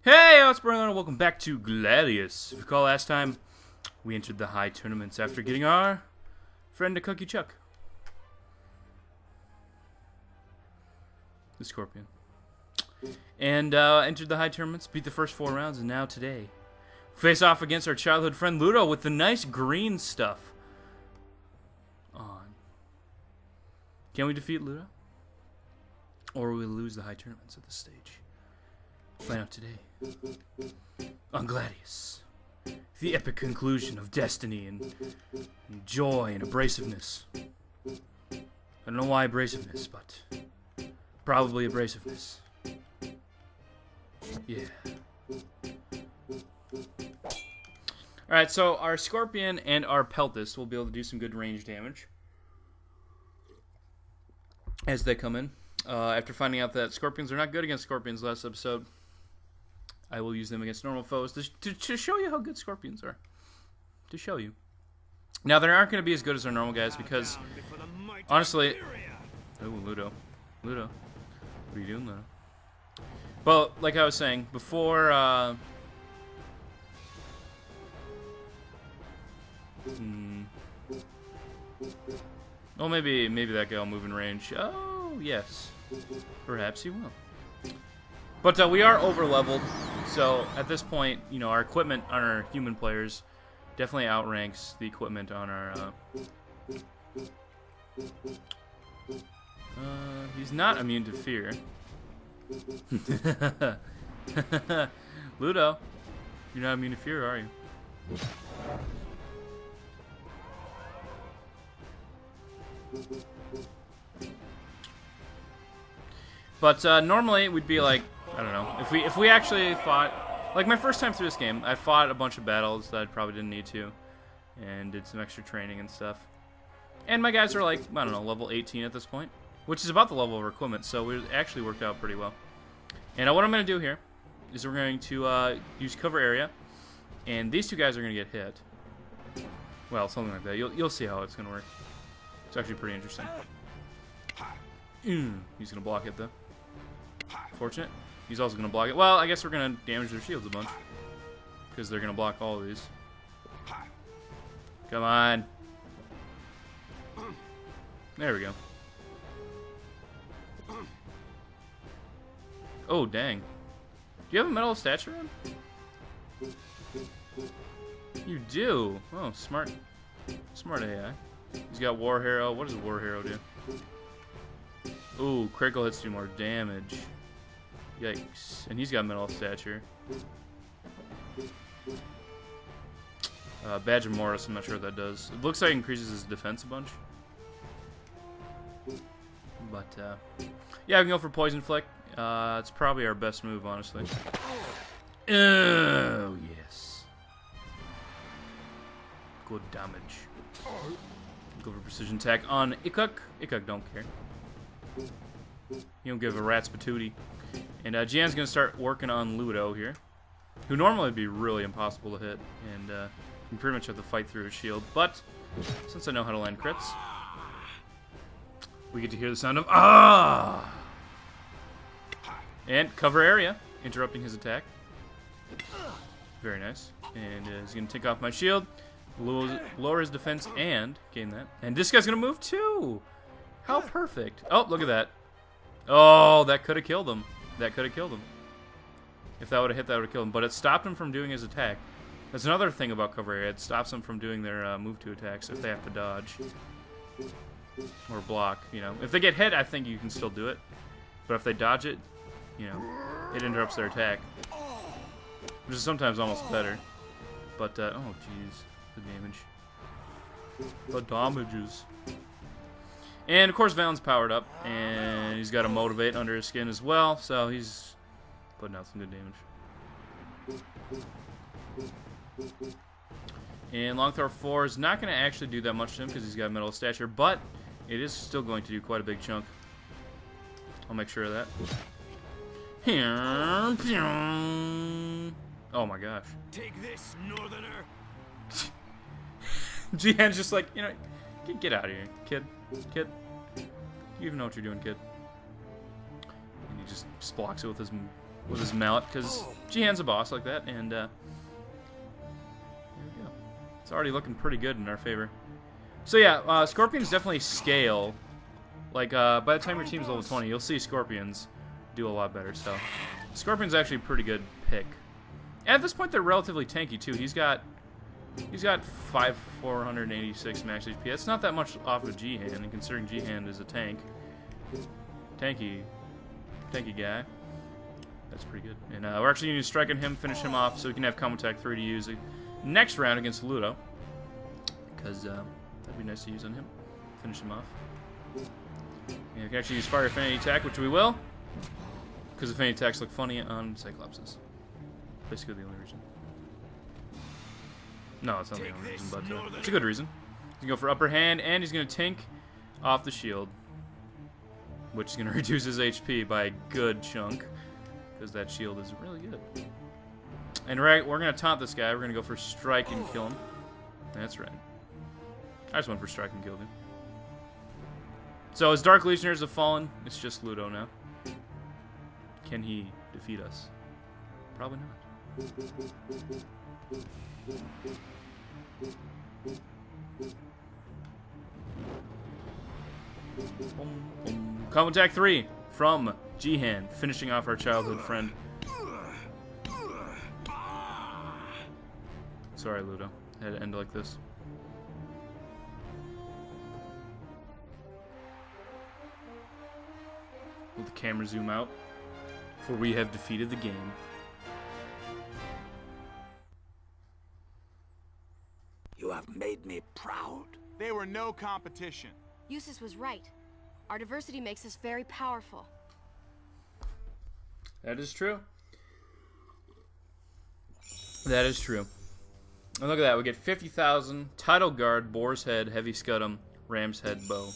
Hey, what's going on? Welcome back to Gladius. If you recall last time, we entered the high tournaments after getting our friend a Cookie Chuck. The Scorpion. And entered the high tournaments, beat the first 4 rounds, and now today, face off against our childhood friend Ludo with the nice green stuff on. Can we defeat Ludo? Or will we lose the high tournaments at this stage? Find out today on Gladius, the epic conclusion of destiny and joy and abrasiveness. I don't know why abrasiveness, but probably abrasiveness. Yeah. Alright, so our Scorpion and our Peltis will be able to do some good range damage as they come in. After finding out that Scorpions are not good against Scorpions last episode, I will use them against normal foes to show you how good Scorpions are. To show you. Now, they aren't going to be as good as our normal guys because, honestly... Oh, Ludo. Ludo. What are you doing, Ludo? But, like I was saying, before... Oh, maybe that guy will move in range. Oh, yes. Perhaps he will. But we are over-leveled, so at this point, you know, our equipment on our human players definitely outranks the equipment on our... he's not immune to fear. Ludo, you're not immune to fear, are you? But normally we'd be like, I don't know, if we actually fought, like my first time through this game, I fought a bunch of battles that I probably didn't need to, and did some extra training and stuff. And my guys are like, I don't know, level 18 at this point, which is about the level of our equipment, so it actually worked out pretty well. And what I'm going to do here is we're going to use cover area, and these two guys are going to get hit. Well, something like that. You'll see how it's going to work. It's actually pretty interesting. He's going to block it, though. Fortunate. He's also going to block it. Well, I guess we're going to damage their shields a bunch. Because they're going to block all of these. Come on. There we go. Oh, dang. Do you have a metal stature on? You do. Oh, smart. Smart AI. He's got War Hero. What does War Hero do? Ooh, critical hits do more damage. Yikes. And he's got metal stature. Badge of Mortis, I'm not sure what that does. It looks like it increases his defense a bunch. But, yeah, we can go for Poison Flick. It's probably our best move, honestly. Oh, yes. Good damage. Go for Precision Attack on Ikuk. Ikuk don't care. You don't give a rat's patootie. And Jan's going to start working on Ludo here, who normally would be really impossible to hit, and you pretty much have to fight through his shield. But since I know how to land crits, we get to hear the sound of ah! And cover area, interrupting his attack. Very nice. And he's going to take off my shield, lower his defense, and gain that. And this guy's going to move too! How perfect. Oh, look at that. Oh, that could have killed him. That could have killed him. If that would have hit, that would have killed him. But it stopped him from doing his attack. That's another thing about cover area. It stops them from doing their move to attacks if they have to dodge. Or block, you know. If they get hit, I think you can still do it. But if they dodge it, you know, it interrupts their attack. Which is sometimes almost better. But, oh jeez. The damage. The damages. And, of course, Valen's powered up, and he's got a Motivate under his skin as well, so he's putting out some good damage. And Long Throw 4 is not going to actually do that much to him because he's got Metal Stature, but it is still going to do quite a big chunk. I'll make sure of that. Oh my gosh. Take this, Northerner. GN's just like, you know, get out of here, kid. Kid. You even know what you're doing, kid. And he just blocks it with his with his mallet, because Jihan's a boss like that, and there we go. It's already looking pretty good in our favor. So yeah, Scorpions definitely scale. Like, by the time your team's level 20, you'll see Scorpions do a lot better, so... Scorpion's actually a pretty good pick. And at this point, they're relatively tanky, too. He's got 486 max HP. That's not that much off of Jihan, and considering Jihan is a tank. Tanky guy. That's pretty good. And we're actually going to strike on him, finish him off, so we can have Combo Attack 3 to use next round against Ludo. Because that'd be nice to use on him. Finish him off. And we can actually use Fire Affinity Attack, which we will. Because Affinity Attacks look funny on Cyclopses. Basically the only reason. No, it's not the only reason, but it's a good reason. He's going to go for upper hand, and he's going to tink off the shield. Which is going to reduce his HP by a good chunk. Because that shield is really good. And we're going to taunt this guy. We're going to go for strike and kill him. That's right. I just went for strike and killed him. So his Dark Legionnaires have fallen. It's just Ludo now. Can he defeat us? Probably not. Combo Attack 3 from Jihan, finishing off our childhood friend. Sorry, Ludo. I had to end like this. Will the camera zoom out? For we have defeated the game. You have made me proud. They were no competition. Eustace was right. Our diversity makes us very powerful. That is true. That is true. And look at that. We get 50,000, Tidal Guard, Boar's Head, Heavy Scudum, Ram's Head, Bow.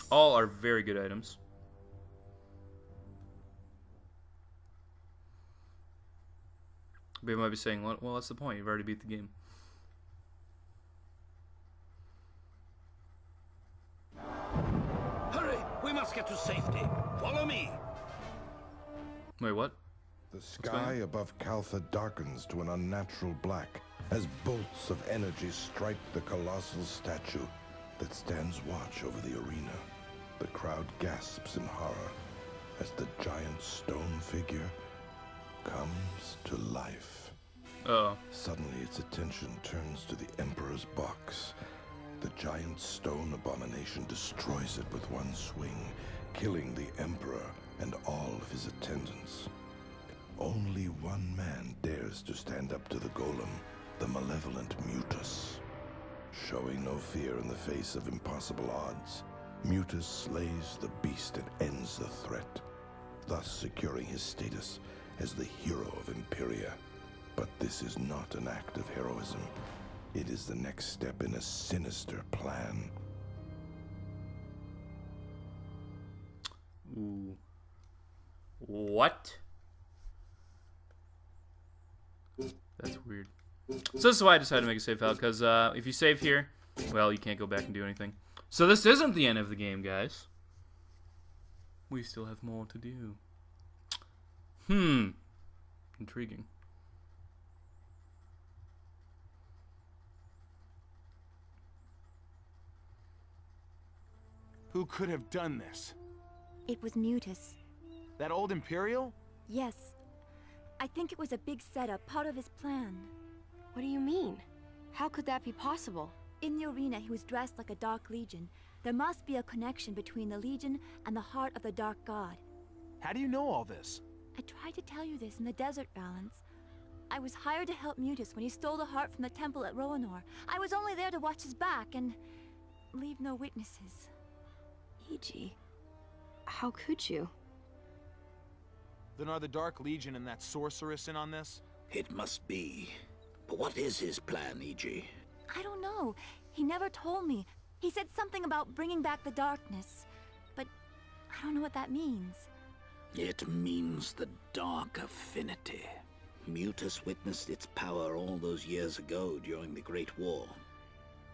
All are very good items. But you might be saying, well, what's the point? You've already beat the game. Hurry! We must get to safety. Follow me. Wait, what? The sky above Caltha darkens to an unnatural black as bolts of energy strike the colossal statue that stands watch over the arena. The crowd gasps in horror as the giant stone figure comes to life. Uh-oh. Suddenly its attention turns to the Emperor's box. The giant stone abomination destroys it with one swing, killing the Emperor and all of his attendants. Only one man dares to stand up to the golem, the malevolent Mutus. Showing no fear in the face of impossible odds, Mutus slays the beast and ends the threat, thus securing his status as the hero of Imperia. But this is not an act of heroism. It is the next step in a sinister plan. Ooh. What? That's weird. So this is why I decided to make a save file, because if you save here, well, you can't go back and do anything. So this isn't the end of the game, guys. We still have more to do. Intriguing. Who could have done this? It was Mutus. That old Imperial? Yes. I think it was a big setup, part of his plan. What do you mean? How could that be possible? In the arena, he was dressed like a Dark Legion. There must be a connection between the Legion and the heart of the Dark God. How do you know all this? I tried to tell you this in the Desert Balance. I was hired to help Mutus when he stole the heart from the temple at Roanor. I was only there to watch his back and leave no witnesses. E.G., how could you? Then are the Dark Legion and that sorceress in on this? It must be. But what is his plan, E.G.? I don't know. He never told me. He said something about bringing back the darkness. But I don't know what that means. It means the Dark Affinity. Mutus witnessed its power all those years ago during the Great War.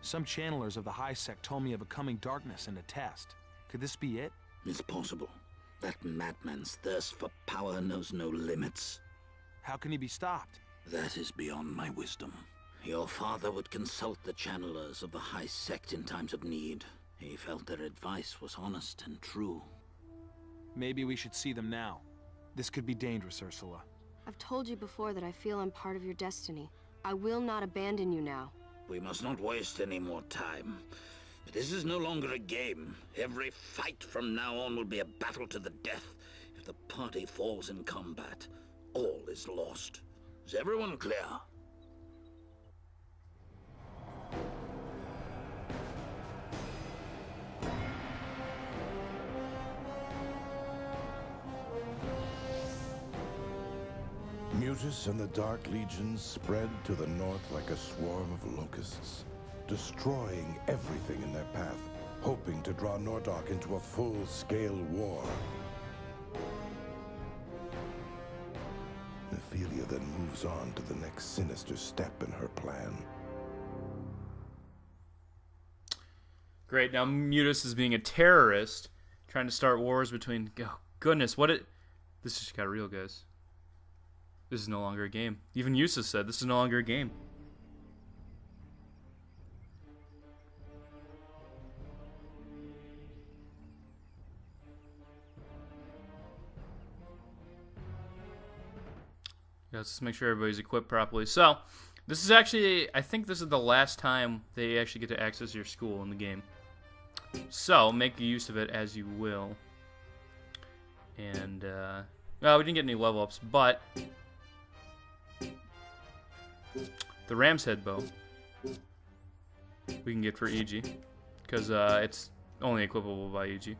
Some channelers of the High Sect told me of a coming darkness in a test. Could this be it? It's possible. That madman's thirst for power knows no limits. How can he be stopped? That is beyond my wisdom. Your father would consult the channelers of the High Sect in times of need. He felt their advice was honest and true. Maybe we should see them now. This could be dangerous, Ursula. I've told you before that I feel I'm part of your destiny. I will not abandon you now. We must not waste any more time. This is no longer a game. Every fight from now on will be a battle to the death. If the party falls in combat, all is lost. Is everyone clear? Mutus and the Dark Legions spread to the north like a swarm of locusts, destroying everything in their path, hoping to draw Nordok into a full-scale war. Nephilia then moves on to the next sinister step in her plan. Great, now Mutus is being a terrorist, trying to start wars between... Oh, goodness, this just got real, guys. This is no longer a game. Even Eustace said this is no longer a game. Yeah, let's just make sure everybody's equipped properly. So, this is actually, I think this is the last time they actually get to access your school in the game. So, make use of it as you will. And, well, we didn't get any level ups, but the Ram's Head bow we can get for EG, because it's only equipable by EG.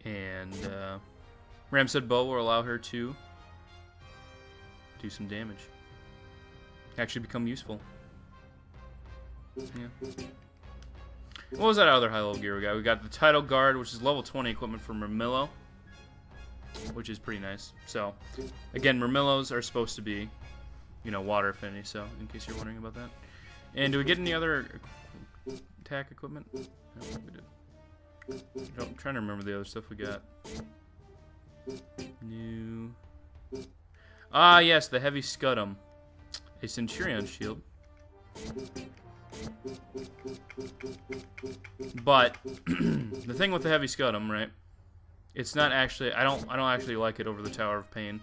And Ram's Head bow will allow her to do some damage. Actually become useful. Yeah. What was that other high level gear we got? We got the Tidal Guard, which is level 20 equipment from Mermillo, which is pretty nice. So, again, Mermillos are supposed to be, you know, water affinity, so in case you're wondering about that. And do we get any other attack equipment? No, we did. I'm trying to remember the other stuff we got. New. Ah, yes, the Heavy Scudum. A Centurion shield. But the thing with the Heavy Scudum, right? It's not actually, I don't actually like it over the Tower of Pain.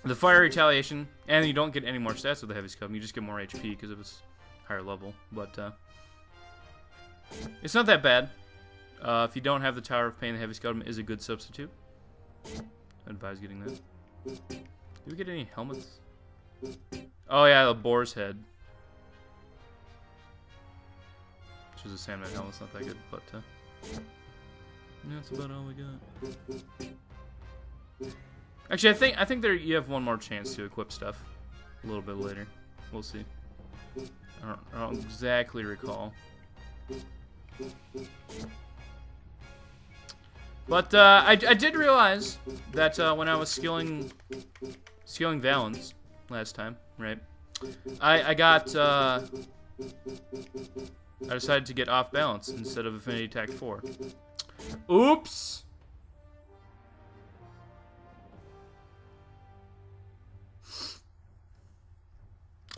The Fire Retaliation, and you don't get any more stats with the Heavy Scudum, you just get more HP because of its higher level. But it's not that bad. If you don't have the Tower of Pain, the Heavy Scudum is a good substitute. I advise getting that. Did we get any helmets? Oh yeah, the Boar's Head. Which is a Sandman helmet, it's not that good, but that's about all we got. Actually, I think there you have one more chance to equip stuff a little bit later. We'll see. I don't exactly recall. But I did realize that when I was skilling Valens last time, right? I decided to get off balance instead of Affinity Attack 4. Oops!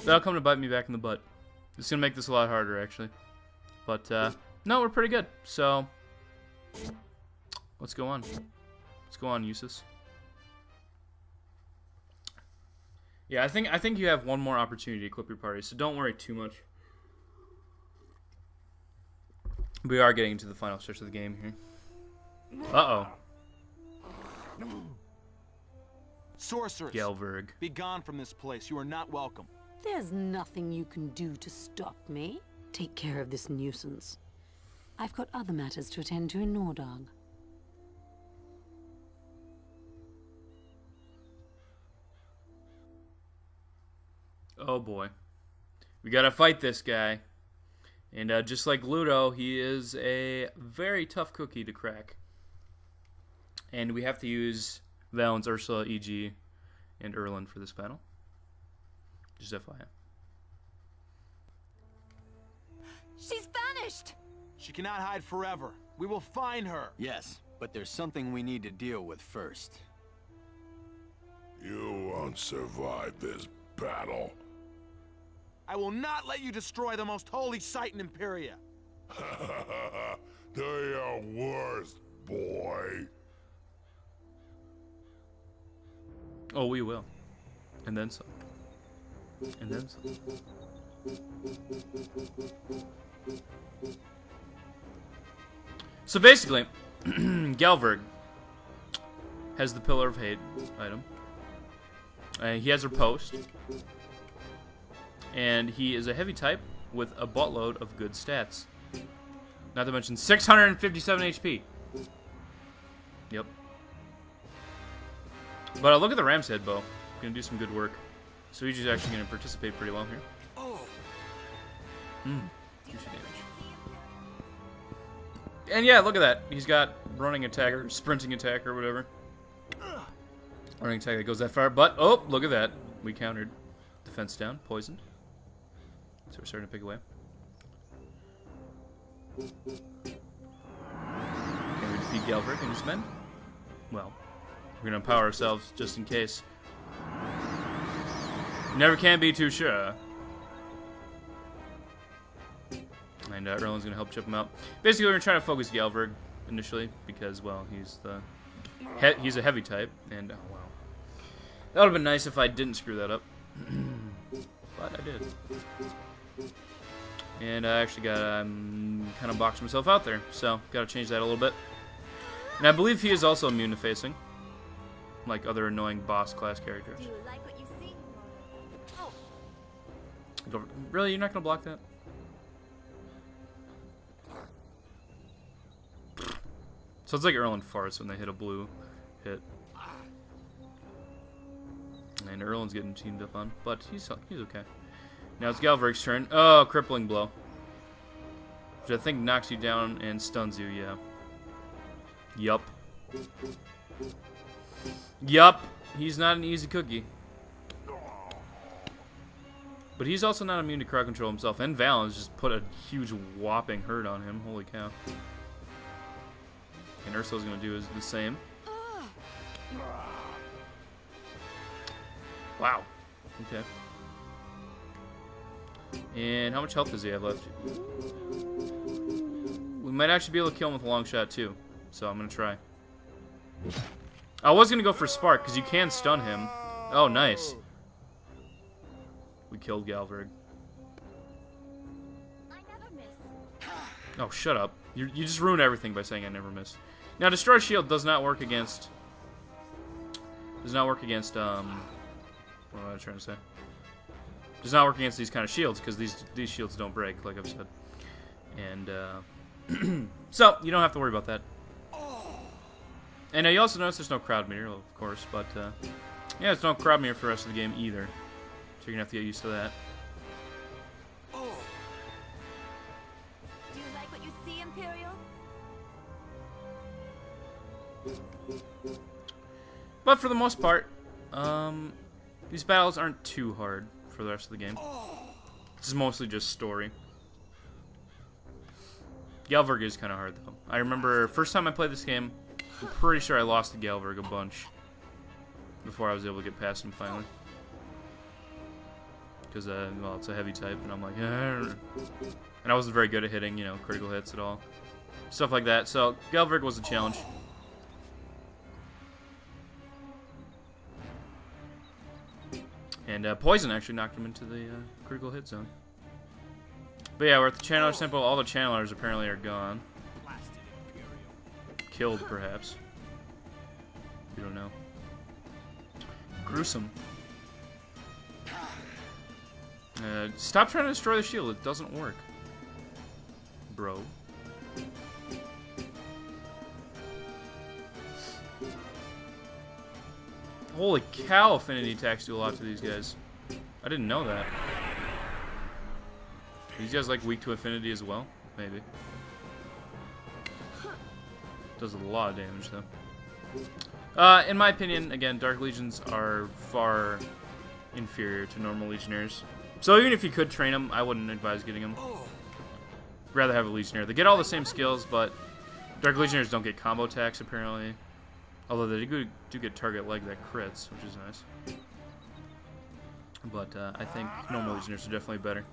That'll come to bite me back in the butt. It's gonna make this a lot harder, actually. But, no, we're pretty good. So, let's go on. Let's go on, Eustace. Yeah, I think you have one more opportunity to equip your party, so don't worry too much. We are getting into the final stretch of the game here. Uh-oh. Sorceress! Gelberg. Be gone from this place. You are not welcome. There's nothing you can do to stop me. Take care of this nuisance. I've got other matters to attend to in Nordog. Oh boy. We gotta fight this guy. And just like Ludo, he is a very tough cookie to crack. And we have to use Valens, Ursula, EG, and Erlin for this battle. Just FYI. She's vanished! She cannot hide forever. We will find her. Yes, but there's something we need to deal with first. You won't survive this battle. I will not let you destroy the most holy site in Imperia. Do your worst, boy. Oh, we will. And then some. And then some. So basically, Gelberg has the Pillar of Hate item. He has her post. And he is a heavy type with a buttload of good stats. Not to mention 657 HP. Yep. But look at the Ram's Head bow. Gonna do some good work. So he's actually gonna participate pretty well here. Juicy damage. And yeah, look at that. He's got running attack or sprinting attack or whatever. Running attack that goes that far. But oh, look at that. We countered. Defense down, poisoned. So we're starting to pick away. Can we defeat Gelberg and his men? Well, we're gonna empower ourselves just in case. Never can be too sure. And Erlen's gonna help chip him out. Basically, we're gonna try to focus Gelberg initially because, well, he's a heavy type, and oh wow, that would have been nice if I didn't screw that up, but I did. And I actually got kind of boxed myself out there, so got to change that a little bit. And I believe he is also immune to facing, like other annoying boss class characters. Do you like what you see? Oh. Really, you're not gonna block that? So it's like Erlen farts when they hit a blue hit. And Erlen's getting teamed up on, but he's okay. Now it's Gelberg's turn. Oh, crippling blow. Which I think knocks you down and stuns you, yeah. Yup. Yup. He's not an easy cookie. But he's also not immune to crowd control himself. And Valen's just put a huge whopping hurt on him. Holy cow. And Ursul's gonna do the same. Wow. Okay. And how much health does he have left? We might actually be able to kill him with a long shot too. So I'm gonna try. I was gonna go for Spark because you can stun him. Oh, nice. We killed Gelberg. I never miss. Oh, shut up. You just ruined everything by saying I never miss. Now, Destroy Shield does not work against... what was I trying to say? Does not work against these kind of shields, because these shields don't break, like I've said. And, so, you don't have to worry about that. And you also notice there's no crowd meter, of course, but, yeah, there's no crowd meter for the rest of the game either. So you're gonna have to get used to that. Do you like what you see, Imperial? But for the most part, these battles aren't too hard for the rest of the game. This is mostly just story. Gelberg is kind of hard, though. I remember first time I played this game, I'm pretty sure I lost to Gelberg a bunch before I was able to get past him finally. Because, well, it's a heavy type, and I'm like, and I wasn't very good at hitting, you know, critical hits at all. Stuff like that. So, Gelberg was a challenge. And Poison actually knocked him into the critical hit zone. But yeah, we're at the Channeler Temple. All the Channelers apparently are gone. Killed, perhaps. We don't know. Gruesome. Stop trying to destroy the shield. It doesn't work. Bro. Holy cow, affinity attacks do a lot to these guys. I didn't know that. Are these guys like weak to affinity as well? Maybe. Does a lot of damage though. In my opinion, again, Dark Legions are far inferior to normal Legionnaires. So even if you could train them, I wouldn't advise getting them. rather have a Legionnaire. They get all the same skills, but Dark Legionnaires don't get combo attacks, apparently. Although they do get target leg that crits, which is nice. But I think normal Legionnaires are definitely better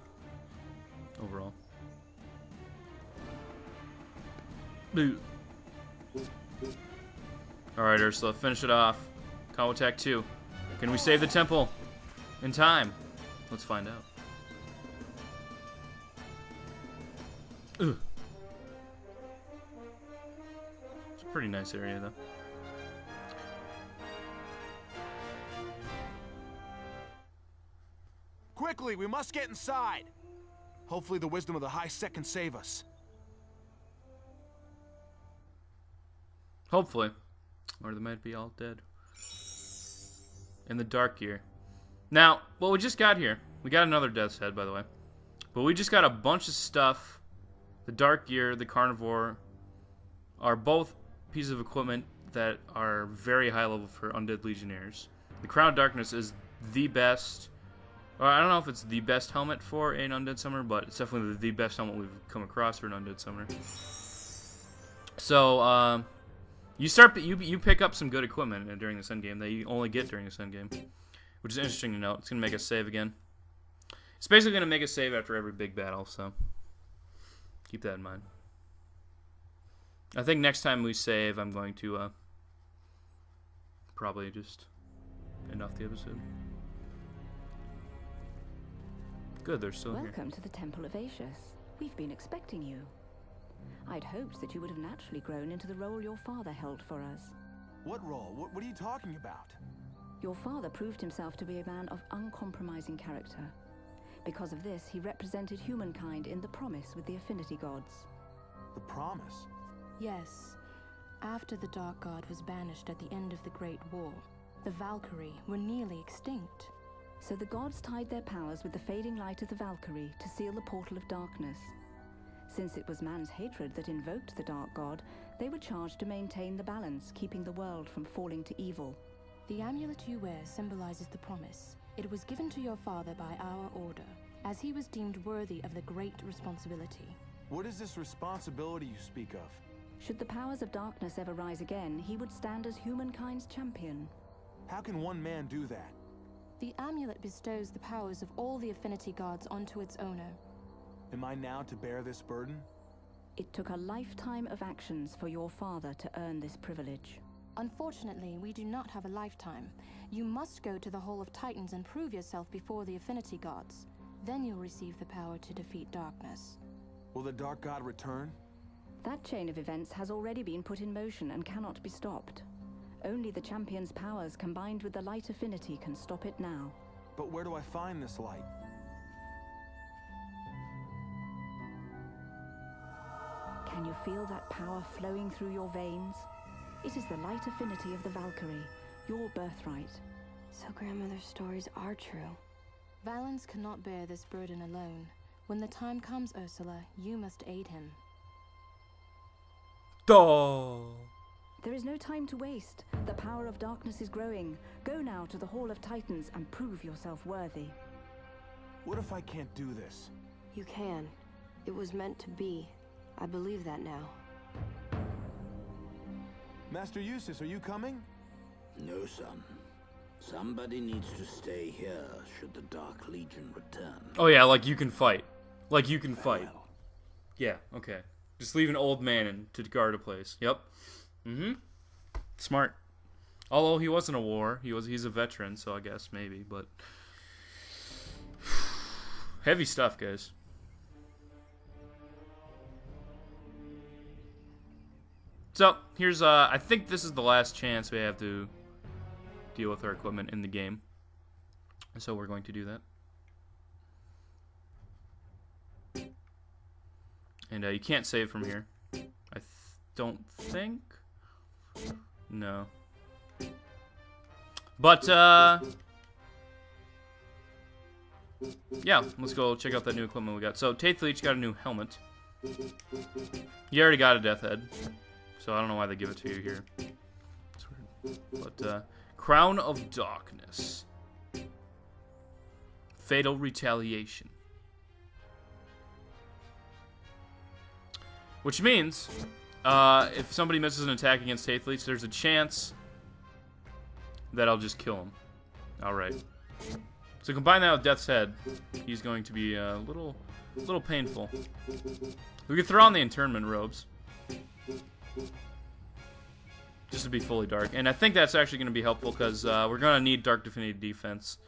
overall. Alright, Ursula, finish it off. Combo attack 2. Can we save the temple in time? Let's find out. Ugh. It's a pretty nice area, though. Quickly, we must get inside. Hopefully the wisdom of the High Sect can save us. Hopefully. Or they might be all dead. In the dark gear. Now, what we just got here, we got another death's head, by the way. But we just got a bunch of stuff. The dark gear, the carnivore, are both pieces of equipment that are very high level for undead legionnaires. The Crown of Darkness is the best. Or I don't know if it's the best helmet for an undead summoner, but it's definitely the best helmet we've come across for an undead summoner. So, you pick up some good equipment during this endgame that you only get during this endgame, which is interesting to note. It's gonna make us save again. It's basically gonna make us save after every big battle, so keep that in mind. I think next time we save, I'm going to probably just end off the episode. Good, they're still here. Welcome to the Temple of Aetius. We've been expecting you. I'd hoped that you would have naturally grown into the role your father held for us. What role? What are you talking about? Your father proved himself to be a man of uncompromising character. Because of this, he represented humankind in the promise with the affinity gods. The promise? Yes. After the Dark God was banished at the end of the Great War, the Valkyrie were nearly extinct. So the gods tied their powers with the fading light of the Valkyrie to seal the portal of darkness. Since it was man's hatred that invoked the Dark God, they were charged to maintain the balance, keeping the world from falling to evil. The amulet you wear symbolizes the promise. It was given to your father by our order, as he was deemed worthy of the great responsibility. What is this responsibility you speak of? Should the powers of darkness ever rise again, he would stand as humankind's champion. How can one man do that? The amulet bestows the powers of all the affinity gods onto its owner. Am I now to bear this burden? It took a lifetime of actions for your father to earn this privilege. Unfortunately, we do not have a lifetime. You must go to the Hall of Titans and prove yourself before the affinity gods. Then you'll receive the power to defeat darkness. Will the Dark God return? That chain of events has already been put in motion and cannot be stopped. Only the champion's powers combined with the light affinity can stop it now. But where do I find this light? Can you feel that power flowing through your veins? It is the light affinity of the Valkyrie, your birthright. So grandmother's stories are true. Valens cannot bear this burden alone. When the time comes, Ursula, you must aid him. Duh. There is no time to waste. The power of darkness is growing. Go now to the Hall of Titans and prove yourself worthy. What if I can't do this? You can. It was meant to be. I believe that now. Master Eustace, are you coming? No, son. Somebody needs to stay here should the Dark Legion return. Oh yeah, like you can fight. Like you can fight. Yeah, okay. Just leave an old man in to guard a place. Yep. Mm-hmm. Smart. Although he wasn't a war, he's a veteran, so I guess maybe, but heavy stuff, guys. So, here's I think this is the last chance we have to deal with our equipment in the game. So we're going to do that. And you can't save from here. I don't think. No. But, yeah, let's go check out that new equipment we got. So, Taith Leech got a new helmet. You already got a Death Head, so I don't know why they give it to you here. It's weird. But, Crown of Darkness. Fatal Retaliation. Which means, if somebody misses an attack against Haith Leech, there's a chance that I'll just kill him. Alright. So combine that with Death's Head, he's going to be a little painful. We could throw on the internment robes. Just to be fully dark. And I think that's actually going to be helpful because we're going to need Dark Divinity defense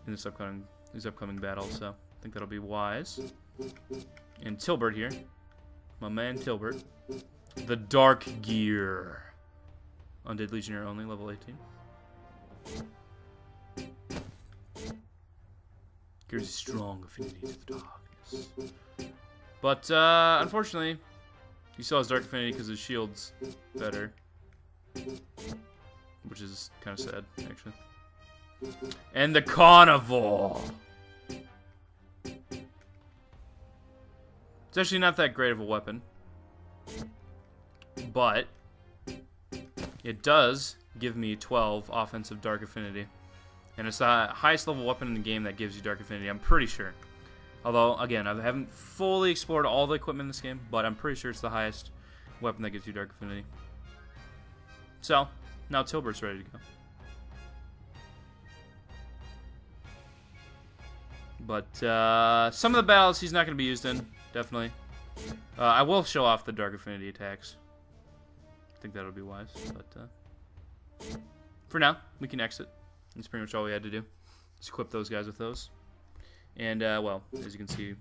in this upcoming battle, so I think that'll be wise. And Tilbert here. My man Tilbert. The Dark Gear. Undead Legionnaire only, level 18. Gives a strong affinity to the darkness. But, unfortunately, he still has Dark Affinity because his shield's better. Which is kind of sad, actually. And the Carnivore! It's actually not that great of a weapon. But it does give me 12 offensive Dark Affinity. And it's the highest level weapon in the game that gives you Dark Affinity, I'm pretty sure. Although, again, I haven't fully explored all the equipment in this game, but I'm pretty sure it's the highest weapon that gives you Dark Affinity. So, now Tilbert's ready to go. But, some of the battles he's not going to be used in, definitely. I will show off the Dark Affinity attacks. I think that'll be wise, but, for now, we can exit. That's pretty much all we had to do. Just equip those guys with those. And, well, as you can see,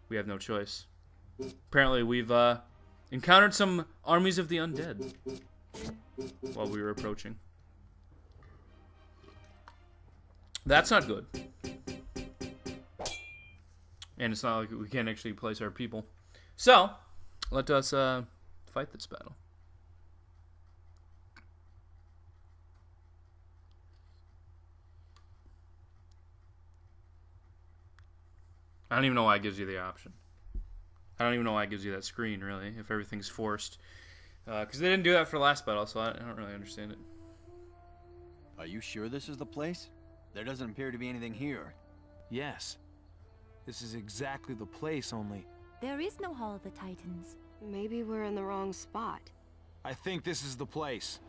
we have no choice. Apparently, we've, encountered some armies of the undead while we were approaching. That's not good. And it's not like we can't actually place our people. So, let us, fight this battle. I don't even know why it gives you the option. I don't even know why it gives you that screen, really, if everything's forced. Because they didn't do that for the last battle, so I don't really understand it. Are you sure this is the place? There doesn't appear to be anything here. Yes. This is exactly the place, only... There is no Hall of the Titans. Maybe we're in the wrong spot. I think this is the place.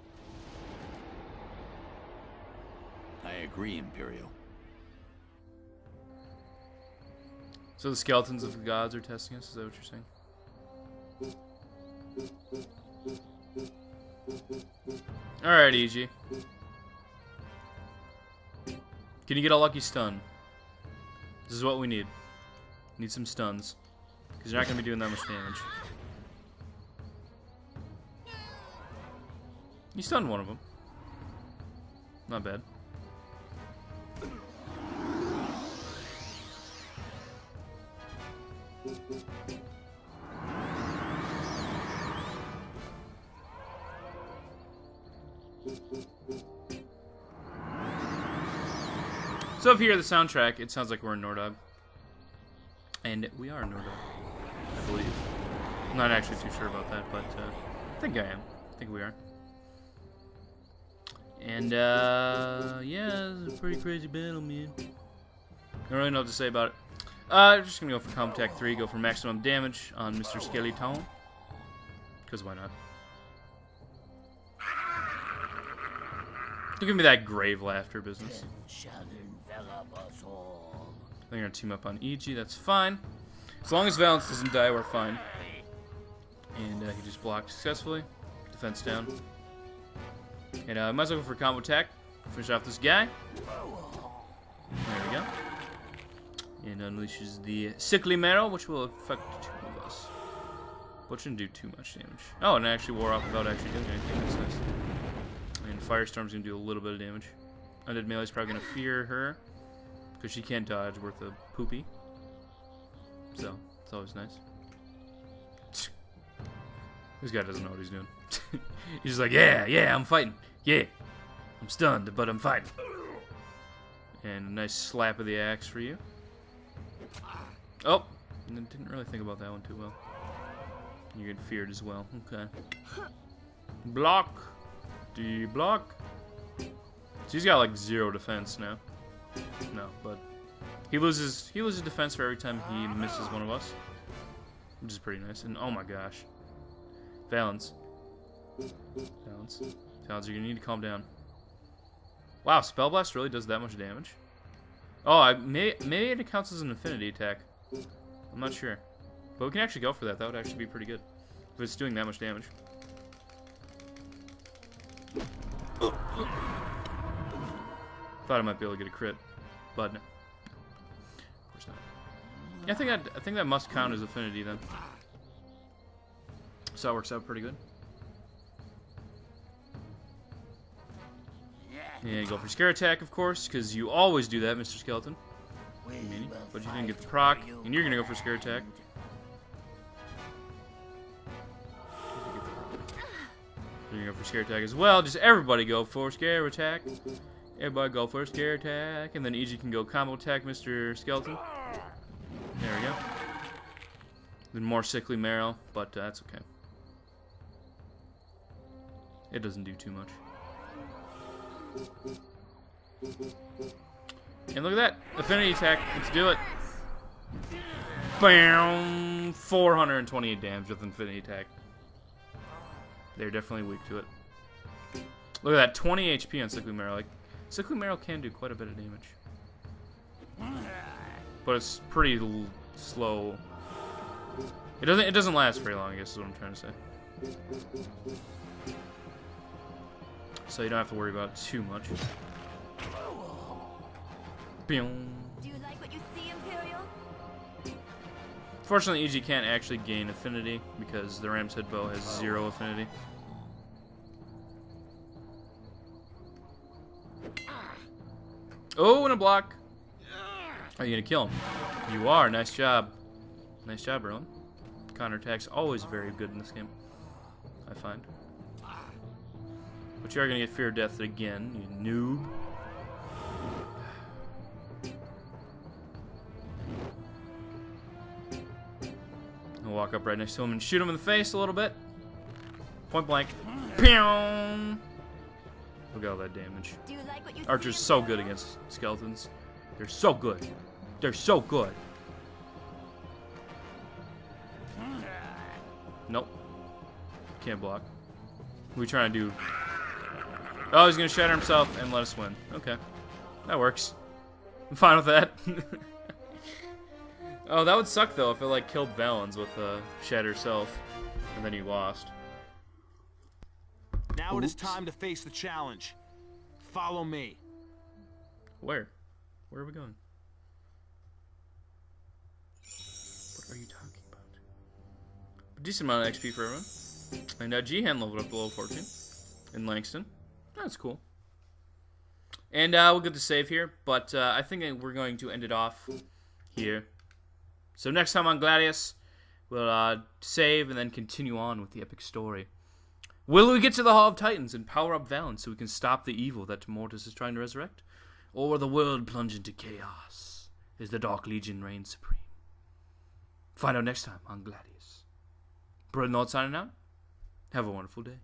I agree, Imperial. So the skeletons of the gods are testing us? Is that what you're saying? Alright, EG. Can you get a lucky stun? This is what we need. Need some stuns. Because you're not going to be doing that much damage. You stunned one of them. Not bad. So if you hear the soundtrack, it sounds like we're in Nordog. And we are in Nordog, I believe. I'm not actually too sure about that, but I think I am. I think we are. And, yeah, it's a pretty crazy battle, man. I don't really know what to say about it. I'm just gonna go for Combat Attack 3, go for maximum damage on Mr. Skeleton. Because why not? Don't give me that grave laughter business. They're gonna team up on EG, that's fine. As long as Valence doesn't die, we're fine. And he just blocked successfully. Defense down. And I might as well go for combo attack. Finish off this guy. There we go. And unleashes the Sickly Marrow, which will affect 2 of us. But shouldn't do too much damage. Oh, and it actually wore off without actually doing anything. That's nice. And Firestorm's gonna do a little bit of damage. Undead Melee's probably gonna fear her. Because she can't dodge worth a poopy. So, it's always nice. This guy doesn't know what he's doing. He's just like, yeah, I'm fighting. Yeah, I'm stunned, but I'm fighting. And a nice slap of the axe for you. Oh, didn't really think about that one too well. You get feared as well. Okay. Block. D-block. So he's got like 0 defense now. No, but he loses defense for every time he misses one of us. which is pretty nice. And oh my gosh. Valens. Valens. Valens, you're gonna need to calm down. Wow, Spell Blast really does that much damage? Oh, maybe it counts as an affinity attack. I'm not sure. But we can actually go for that. That would actually be pretty good. If it's doing that much damage. Thought I might be able to get a crit. But no. Of course not. Yeah, I think that must count as affinity then. So that works out pretty good. And go for scare attack, of course, because you always do that, Mr. Skeleton. But you didn't get the proc, and you're gonna go for scare attack. You're gonna go for scare attack as well. Just everybody go for scare attack. Everybody go for scare attack, and then EG can go combo attack, Mr. Skeleton. There we go. Then more sickly marrow, but that's okay. It doesn't do too much. And look at that. Affinity attack. Let's do it. Bam! 428 damage with Infinity attack. They're definitely weak to it. Look at that. 20 HP on Sickly Marrow. Like, Sickly Marrow can do quite a bit of damage. But it's pretty slow. It doesn't last very long, I guess is what I'm trying to say. So you don't have to worry about it too much. Do you like what you see, Imperial? Fortunately, EG can't actually gain affinity because the Ram's Head Bow has 0 affinity. Oh, and a block. Are you gonna kill him? You are. Nice job. Nice job, Rowan. Counterattack's always very good in this game, I find. But you are gonna get Fear of Death again, you noob. I'll walk up right next to him and shoot him in the face a little bit. Point blank. Pew! Look at all that damage. Do you like what you Archer's so good against skeletons. They're so good. They're so good. Nope. Can't block. What are we trying to do? Oh, he's gonna shatter himself and let us win. Okay. That works. I'm fine with that. Oh, that would suck though if it like killed Valens with Shatter Self and then he lost. Now it is time to face the challenge. Follow me. Where? Where are we going? What are you talking about? A decent amount of XP for everyone. And Jihan leveled up to level 14 in Langston. That's cool. And we'll get the save here, but I think we're going to end it off here. So next time on Gladius, we'll save and then continue on with the epic story. Will we get to the Hall of Titans and power up Valens so we can stop the evil that Mortis is trying to resurrect? Or will the world plunge into chaos as the Dark Legion reigns supreme? Find out next time on Gladius. Brother Nod signing out. Have a wonderful day.